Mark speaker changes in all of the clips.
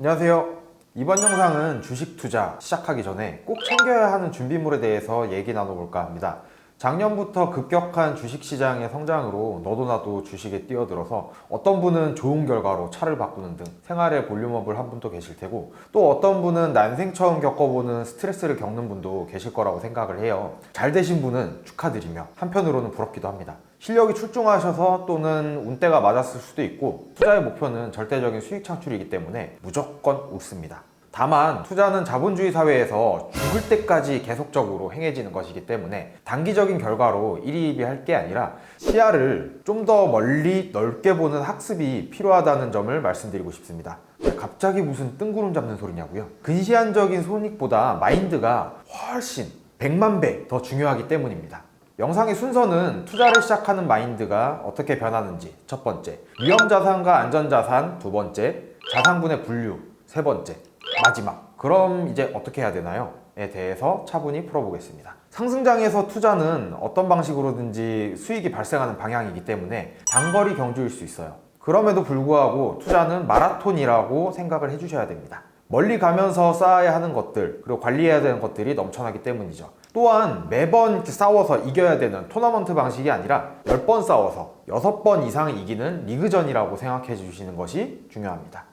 Speaker 1: 안녕하세요. 이번 영상은 주식 투자 시작하기 전에 꼭 챙겨야 하는 준비물에 대해서 얘기 나눠볼까 합니다. 작년부터 급격한 주식시장의 성장으로 너도 나도 주식에 뛰어들어서 어떤 분은 좋은 결과로 차를 바꾸는 등 생활의 볼륨업을 한 분도 계실 테고, 또 어떤 분은 난생 처음 겪어보는 스트레스를 겪는 분도 계실 거라고 생각을 해요. 잘 되신 분은 축하드리며 한편으로는 부럽기도 합니다. 실력이 출중하셔서 또는 운때가 맞았을 수도 있고, 투자의 목표는 절대적인 수익 창출이기 때문에 무조건 웃습니다. 다만 투자는 자본주의 사회에서 죽을 때까지 계속적으로 행해지는 것이기 때문에 단기적인 결과로 일희일비할 게 아니라 시야를 좀 더 멀리 넓게 보는 학습이 필요하다는 점을 말씀드리고 싶습니다. 갑자기 무슨 뜬구름 잡는 소리냐고요? 근시안적인 손익보다 마인드가 훨씬 100만 배 더 중요하기 때문입니다. 영상의 순서는 투자를 시작하는 마인드가 어떻게 변하는지 첫 번째, 위험자산과 안전자산 두 번째, 자산군의 분류 세 번째, 마지막, 그럼 이제 어떻게 해야 되나요? 에 대해서 차분히 풀어보겠습니다. 상승장에서 투자는 어떤 방식으로든지 수익이 발생하는 방향이기 때문에 단거리 경주일 수 있어요. 그럼에도 불구하고 투자는 마라톤이라고 생각을 해주셔야 됩니다. 멀리 가면서 쌓아야 하는 것들, 그리고 관리해야 되는 것들이 넘쳐나기 때문이죠. 또한 매번 싸워서 이겨야 되는 토너먼트 방식이 아니라 10번 싸워서 6번 이상 이기는 리그전이라고 생각해 주시는 것이 중요합니다.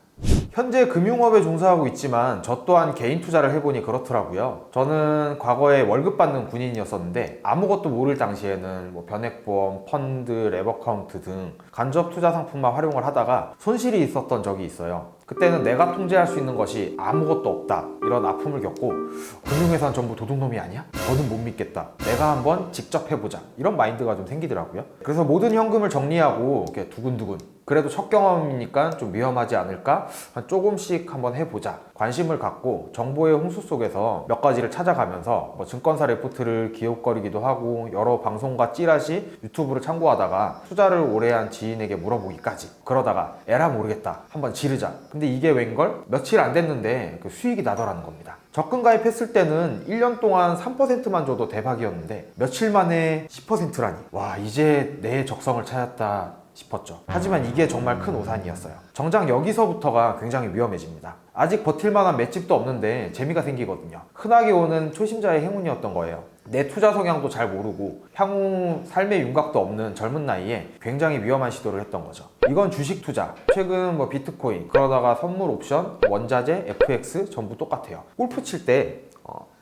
Speaker 1: 현재 금융업에 종사하고 있지만 저 또한 개인 투자를 해보니 그렇더라고요. 저는 과거에 월급 받는 군인이었었는데 아무것도 모를 당시에는 변액보험, 펀드, 랩어카운트 등 간접 투자 상품만 활용을 하다가 손실이 있었던 적이 있어요. 그때는 내가 통제할 수 있는 것이 아무것도 없다, 이런 아픔을 겪고 금융회사는 전부 도둑놈이 아니야? 더는 못 믿겠다, 내가 한번 직접 해보자, 이런 마인드가 좀 생기더라고요. 그래서 모든 현금을 정리하고 이렇게 두근두근, 그래도 첫 경험이니까 좀 위험하지 않을까? 조금씩 한번 해보자, 관심을 갖고 정보의 홍수 속에서 몇 가지를 찾아가면서 증권사 레포트를 기웃거리기도 하고 여러 방송과 찌라시, 유튜브를 참고하다가 투자를 오래 한 지인에게 물어보기까지, 그러다가 에라 모르겠다, 한번 지르자. 근데 이게 웬걸? 며칠 안 됐는데 수익이 나더라는 겁니다. 적금 가입했을 때는 1년 동안 3%만 줘도 대박이었는데 며칠 만에 10%라니, 와, 이제 내 적성을 찾았다 싶었죠. 하지만 이게 정말 큰 오산이었어요. 정작 여기서부터가 굉장히 위험해집니다. 아직 버틸만한 맷집도 없는데 재미가 생기거든요. 흔하게 오는 초심자의 행운이었던 거예요. 내 투자 성향도 잘 모르고 향후 삶의 윤곽도 없는 젊은 나이에 굉장히 위험한 시도를 했던 거죠. 이건 주식 투자, 최근 비트코인, 그러다가 선물 옵션, 원자재, FX 전부 똑같아요. 골프 칠 때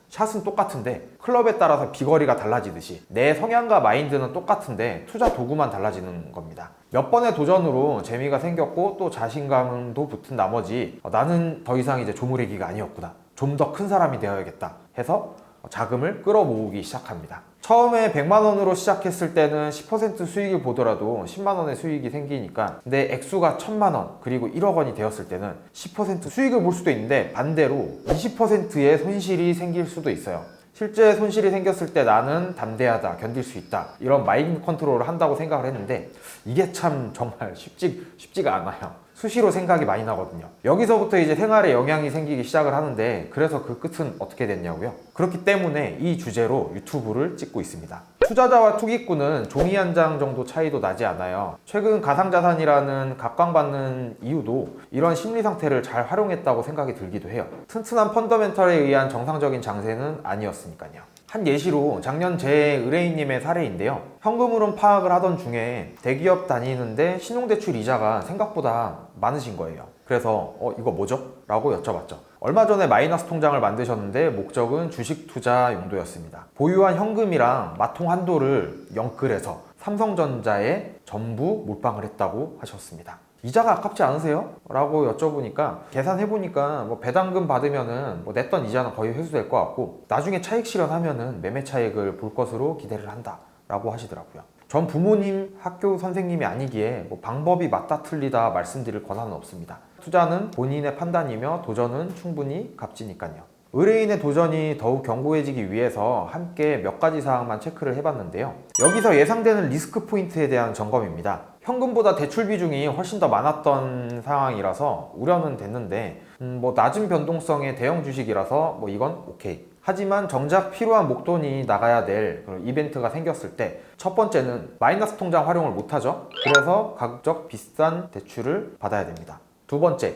Speaker 1: 샷은 똑같은데 클럽에 따라서 비거리가 달라지듯이 내 성향과 마인드는 똑같은데 투자 도구만 달라지는 겁니다. 몇 번의 도전으로 재미가 생겼고 또 자신감도 붙은 나머지 나는 더 이상 이제 조무래기가 아니었구나, 좀 더 큰 사람이 되어야겠다 해서 자금을 끌어모으기 시작합니다. 처음에 100만 원으로 시작했을 때는 10% 수익을 보더라도 10만 원의 수익이 생기니까, 근데 액수가 1000만 원 그리고 1억 원이 되었을 때는 10% 수익을 볼 수도 있는데 반대로 20%의 손실이 생길 수도 있어요. 실제 손실이 생겼을 때 나는 담대하다, 견딜 수 있다, 이런 마인드 컨트롤을 한다고 생각을 했는데 이게 참 정말 쉽지가 않아요. 수시로 생각이 많이 나거든요. 여기서부터 이제 생활에 영향이 생기기 시작을 하는데, 그래서 그 끝은 어떻게 됐냐고요? 그렇기 때문에 이 주제로 유튜브를 찍고 있습니다. 투자자와 투기꾼은 종이 한 장 정도 차이도 나지 않아요. 최근 가상자산이라는 각광받는 이유도 이런 심리 상태를 잘 활용했다고 생각이 들기도 해요. 튼튼한 펀더멘털에 의한 정상적인 장세는 아니었으니까요. 한 예시로 작년 제 의뢰인님의 사례인데요. 현금 흐름 파악을 하던 중에 대기업 다니는데 신용대출 이자가 생각보다 많으신 거예요. 그래서 이거 뭐죠? 라고 여쭤봤죠. 얼마 전에 마이너스 통장을 만드셨는데 목적은 주식 투자 용도였습니다. 보유한 현금이랑 마통 한도를 영끌해서 삼성전자에 전부 몰빵을 했다고 하셨습니다. 이자가 아깝지 않으세요? 라고 여쭤보니까 계산해보니까 배당금 받으면은 냈던 이자는 거의 회수될 것 같고 나중에 차익 실현하면은 매매 차익을 볼 것으로 기대를 한다 라고 하시더라고요. 전 부모님, 학교 선생님이 아니기에 방법이 맞다 틀리다 말씀드릴 권한은 없습니다. 투자는 본인의 판단이며 도전은 충분히 값지니까요. 의뢰인의 도전이 더욱 견고해지기 위해서 함께 몇 가지 사항만 체크를 해봤는데요. 여기서 예상되는 리스크 포인트에 대한 점검입니다. 현금보다 대출 비중이 훨씬 더 많았던 상황이라서 우려는 됐는데 낮은 변동성의 대형 주식이라서 이건 오케이. 하지만 정작 필요한 목돈이 나가야 될 그런 이벤트가 생겼을 때 첫 번째는 마이너스 통장 활용을 못하죠. 그래서 가급적 비싼 대출을 받아야 됩니다. 두 번째,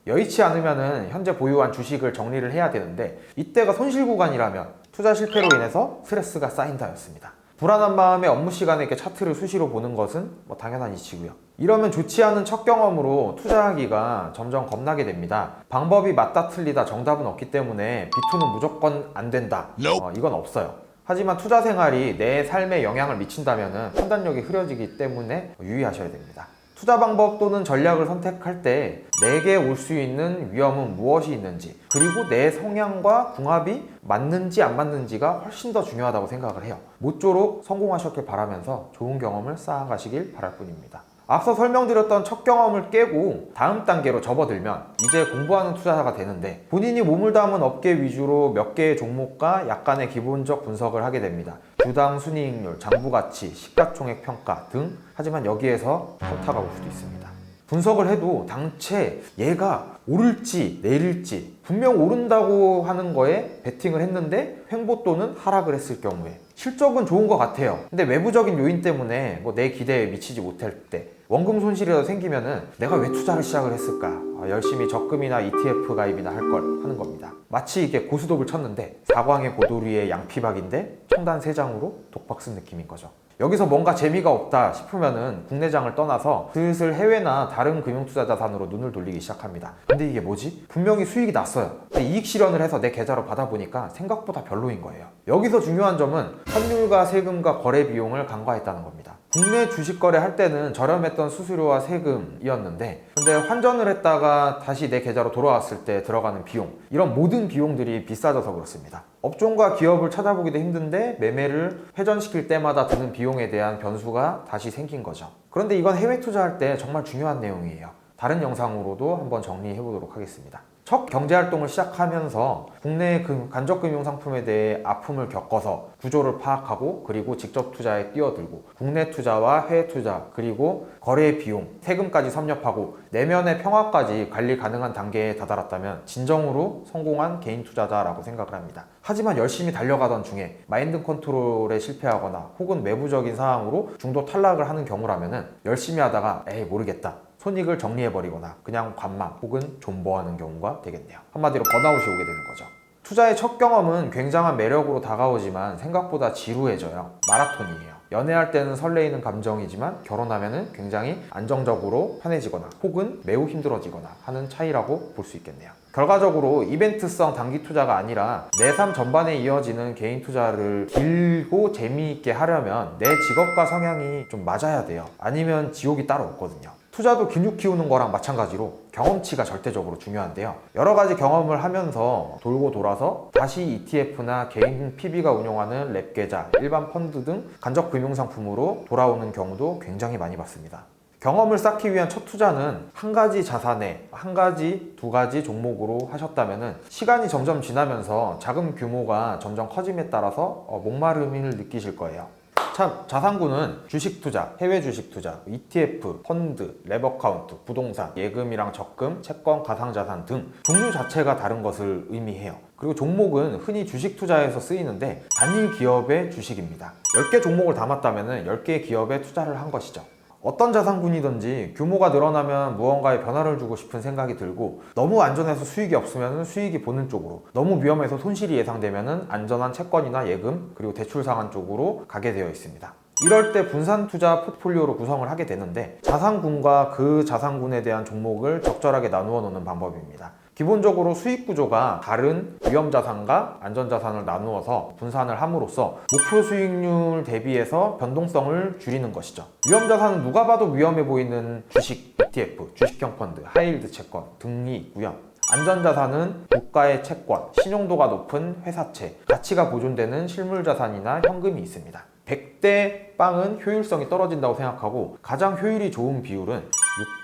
Speaker 1: 여의치 않으면은 현재 보유한 주식을 정리를 해야 되는데 이때가 손실 구간이라면 투자 실패로 인해서 스트레스가 쌓인다였습니다. 불안한 마음에 업무 시간에 이렇게 차트를 수시로 보는 것은 뭐 당연한 이치고요. 이러면 좋지 않은 첫 경험으로 투자하기가 점점 겁나게 됩니다. 방법이 맞다 틀리다 정답은 없기 때문에 B2는 무조건 안 된다. 이건 없어요. 하지만 투자 생활이 내 삶에 영향을 미친다면 판단력이 흐려지기 때문에 유의하셔야 됩니다. 투자 방법 또는 전략을 선택할 때 내게 올 수 있는 위험은 무엇이 있는지, 그리고 내 성향과 궁합이 맞는지 안 맞는지가 훨씬 더 중요하다고 생각을 해요. 모쪼록 성공하셨길 바라면서 좋은 경험을 쌓아가시길 바랄 뿐입니다. 앞서 설명드렸던 첫 경험을 깨고 다음 단계로 접어들면 이제 공부하는 투자자가 되는데, 본인이 몸을 담은 업계 위주로 몇 개의 종목과 약간의 기본적 분석을 하게 됩니다. 주당 순이익률, 장부가치, 시가총액 평가 등. 하지만 여기에서 현타가 올 수도 있습니다. 분석을 해도 당최 얘가 오를지 내릴지, 분명 오른다고 하는 거에 베팅을 했는데 횡보 또는 하락을 했을 경우에 실적은 좋은 것 같아요. 근데 외부적인 요인 때문에 뭐 내 기대에 미치지 못할 때, 원금 손실이라도 생기면은 내가 왜 투자를 시작을 했을까? 열심히 적금이나 ETF 가입이나 할 걸 하는 겁니다. 마치 이게 고스톱을 쳤는데 사광의 고도리의 양피박인데 청단 3장으로 독박 쓴 느낌인 거죠. 여기서 뭔가 재미가 없다 싶으면은 국내장을 떠나서 슬슬 해외나 다른 금융투자 자산으로 눈을 돌리기 시작합니다. 근데 이게 뭐지? 분명히 수익이 났어요. 근데 이익 실현을 해서 내 계좌로 받아보니까 생각보다 별로인 거예요. 여기서 중요한 점은 환율과 세금과 거래 비용을 간과했다는 겁니다. 국내 주식 거래할 때는 저렴했던 수수료와 세금이었는데, 근데 환전을 했다가 다시 내 계좌로 돌아왔을 때 들어가는 비용, 이런 모든 비용들이 비싸져서 그렇습니다. 업종과 기업을 찾아보기도 힘든데 매매를 회전시킬 때마다 드는 비용에 대한 변수가 다시 생긴 거죠. 그런데 이건 해외 투자할 때 정말 중요한 내용이에요. 다른 영상으로도 한번 정리해 보도록 하겠습니다. 첫 경제활동을 시작하면서 국내 간접금융 상품에 대해 아픔을 겪어서 구조를 파악하고, 그리고 직접 투자에 뛰어들고 국내 투자와 해외 투자, 그리고 거래 비용, 세금까지 섭렵하고 내면의 평화까지 관리 가능한 단계에 다다랐다면 진정으로 성공한 개인 투자자라고 생각을 합니다. 하지만 열심히 달려가던 중에 마인드 컨트롤에 실패하거나 혹은 외부적인 상황으로 중도 탈락을 하는 경우라면 열심히 하다가 에이 모르겠다, 손익을 정리해버리거나 그냥 관망 혹은 존버하는 경우가 되겠네요. 한마디로 번아웃이 오게 되는 거죠. 투자의 첫 경험은 굉장한 매력으로 다가오지만 생각보다 지루해져요. 마라톤이에요. 연애할 때는 설레이는 감정이지만 결혼하면은 굉장히 안정적으로 편해지거나 혹은 매우 힘들어지거나 하는 차이라고 볼 수 있겠네요. 결과적으로 이벤트성 단기 투자가 아니라 내 삶 전반에 이어지는 개인 투자를 길고 재미있게 하려면 내 직업과 성향이 좀 맞아야 돼요. 아니면 지옥이 따로 없거든요. 투자도 근육 키우는 거랑 마찬가지로 경험치가 절대적으로 중요한데요. 여러 가지 경험을 하면서 돌고 돌아서 다시 ETF나 개인 PB가 운용하는 랩 계좌, 일반 펀드 등 간접 금융상품으로 돌아오는 경우도 굉장히 많이 봤습니다. 경험을 쌓기 위한 첫 투자는 한 가지 자산에 한 가지, 두 가지 종목으로 하셨다면 시간이 점점 지나면서 자금 규모가 점점 커짐에 따라서 목마름을 느끼실 거예요. 참, 자산군은 주식 투자, 해외 주식 투자, ETF, 펀드, 랩 어카운트, 부동산, 예금이랑 적금, 채권, 가상자산 등 종류 자체가 다른 것을 의미해요. 그리고 종목은 흔히 주식 투자에서 쓰이는데 단일 기업의 주식입니다. 10개 종목을 담았다면 10개의 기업에 투자를 한 것이죠. 어떤 자산군이든지 규모가 늘어나면 무언가에 변화를 주고 싶은 생각이 들고, 너무 안전해서 수익이 없으면 수익이 보는 쪽으로, 너무 위험해서 손실이 예상되면 안전한 채권이나 예금, 그리고 대출 상환 쪽으로 가게 되어 있습니다. 이럴 때 분산 투자 포트폴리오로 구성을 하게 되는데, 자산군과 그 자산군에 대한 종목을 적절하게 나누어 놓는 방법입니다. 기본적으로 수익 구조가 다른 위험자산과 안전자산을 나누어서 분산을 함으로써 목표 수익률 대비해서 변동성을 줄이는 것이죠. 위험자산은 누가 봐도 위험해 보이는 주식, ETF, 주식형 펀드, 하이힐드 채권 등이 있고요. 안전자산은 국가의 채권, 신용도가 높은 회사채, 가치가 보존되는 실물자산이나 현금이 있습니다. 100대 빵은 효율성이 떨어진다고 생각하고 가장 효율이 좋은 비율은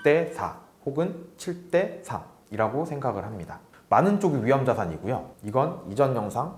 Speaker 1: 6대 4 혹은 7대 3 이라고 생각을 합니다. 많은 쪽이 위험자산이고요. 이건 이전 영상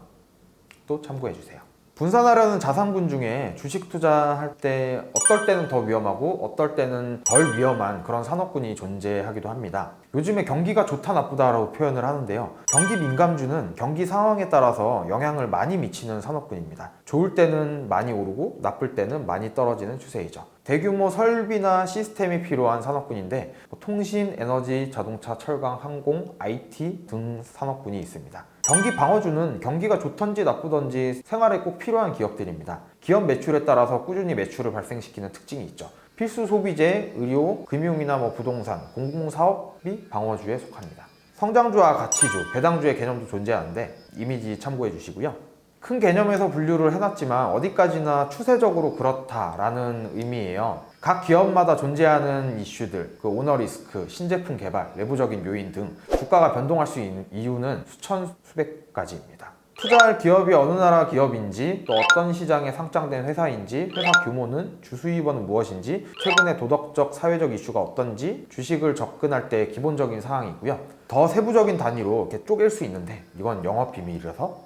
Speaker 1: 또 참고해주세요. 분산하려는 자산군 중에 주식 투자할 때 어떨 때는 더 위험하고 어떨 때는 덜 위험한 그런 산업군이 존재하기도 합니다. 요즘에 경기가 좋다 나쁘다라고 표현을 하는데요. 경기 민감주는 경기 상황에 따라서 영향을 많이 미치는 산업군입니다. 좋을 때는 많이 오르고 나쁠 때는 많이 떨어지는 추세이죠. 대규모 설비나 시스템이 필요한 산업군인데 통신, 에너지, 자동차, 철강, 항공, IT 등 산업군이 있습니다. 경기 방어주는 경기가 좋던지 나쁘던지 생활에 꼭 필요한 기업들입니다. 기업 매출에 따라서 꾸준히 매출을 발생시키는 특징이 있죠. 필수 소비재, 의료, 금융이나 부동산, 공공사업이 방어주에 속합니다. 성장주와 가치주, 배당주의 개념도 존재하는데 이미지 참고해 주시고요. 큰 개념에서 분류를 해놨지만 어디까지나 추세적으로 그렇다라는 의미예요. 각 기업마다 존재하는 이슈들, 오너 리스크, 신제품 개발, 내부적인 요인 등 주가가 변동할 수 있는 이유는 수천 수백 가지입니다. 투자할 기업이 어느 나라 기업인지, 또 어떤 시장에 상장된 회사인지, 회사 규모는, 주수입원은 무엇인지, 최근에 도덕적, 사회적 이슈가 어떤지, 주식을 접근할 때 기본적인 사항이고요. 더 세부적인 단위로 이렇게 쪼갤 수 있는데 이건 영업 비밀이라서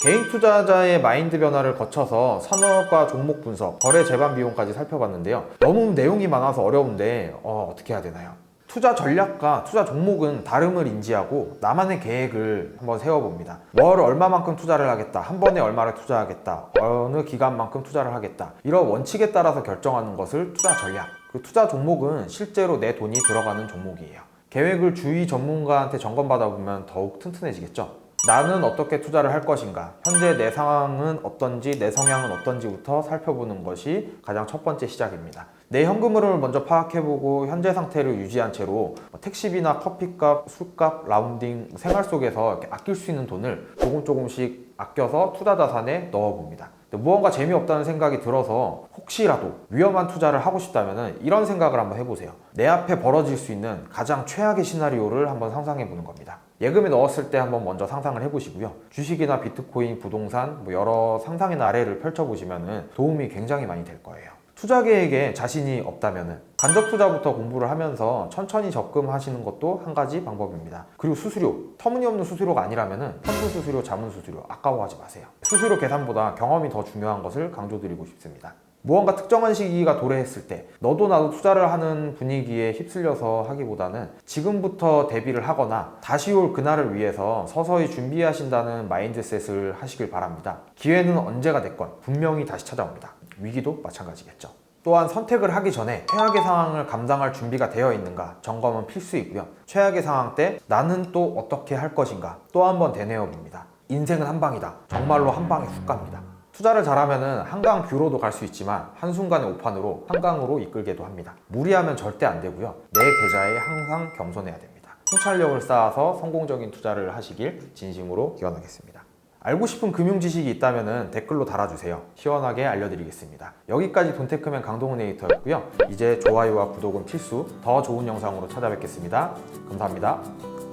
Speaker 1: 개인 투자자의 마인드 변화를 거쳐서 산업과 종목 분석, 거래 재반 비용까지 살펴봤는데요. 너무 내용이 많아서 어려운데 어떻게 해야 되나요? 투자 전략과 투자 종목은 다름을 인지하고 나만의 계획을 한번 세워봅니다. 뭘 얼마만큼 투자를 하겠다, 한 번에 얼마를 투자하겠다, 어느 기간만큼 투자를 하겠다, 이런 원칙에 따라서 결정하는 것을 투자 전략. 그 투자 종목은 실제로 내 돈이 들어가는 종목이에요. 계획을 주위 전문가한테 점검받아 보면 더욱 튼튼해지겠죠. 나는 어떻게 투자를 할 것인가, 현재 내 상황은 어떤지, 내 성향은 어떤지부터 살펴보는 것이 가장 첫 번째 시작입니다. 내 현금 흐름을 먼저 파악해보고 현재 상태를 유지한 채로 택시비나 커피값, 술값, 라운딩, 생활 속에서 이렇게 아낄 수 있는 돈을 조금씩 아껴서 투자 자산에 넣어봅니다. 무언가 재미없다는 생각이 들어서 혹시라도 위험한 투자를 하고 싶다면 이런 생각을 한번 해보세요. 내 앞에 벌어질 수 있는 가장 최악의 시나리오를 한번 상상해 보는 겁니다. 예금에 넣었을 때 한번 먼저 상상을 해보시고요. 주식이나 비트코인, 부동산 여러 상상의 나래를 펼쳐보시면 도움이 굉장히 많이 될 거예요. 투자 계획에 자신이 없다면 간접 투자부터 공부를 하면서 천천히 접근하시는 것도 한 가지 방법입니다. 그리고 수수료, 터무니없는 수수료가 아니라면 펀드 수수료, 자문 수수료 아까워하지 마세요. 수수료 계산보다 경험이 더 중요한 것을 강조드리고 싶습니다. 무언가 특정한 시기가 도래했을 때 너도 나도 투자를 하는 분위기에 휩쓸려서 하기보다는 지금부터 대비를 하거나 다시 올 그날을 위해서 서서히 준비하신다는 마인드셋을 하시길 바랍니다. 기회는 언제가 됐건 분명히 다시 찾아옵니다. 위기도 마찬가지겠죠. 또한 선택을 하기 전에 최악의 상황을 감당할 준비가 되어 있는가 점검은 필수이고요. 최악의 상황 때 나는 또 어떻게 할 것인가 또 한번 되뇌어 봅니다. 인생은 한 방이다. 정말로 한 방에 훅 갑니다. 투자를 잘하면 한강 뷰로도 갈 수 있지만 한순간의 오판으로 한강으로 이끌게도 합니다. 무리하면 절대 안 되고요. 내 계좌에 항상 겸손해야 됩니다. 통찰력을 쌓아서 성공적인 투자를 하시길 진심으로 기원하겠습니다. 알고 싶은 금융 지식이 있다면 댓글로 달아주세요. 시원하게 알려드리겠습니다. 여기까지 돈테크맨 강동훈 에디터였고요. 이제 좋아요와 구독은 필수. 더 좋은 영상으로 찾아뵙겠습니다. 감사합니다.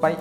Speaker 1: 빠이.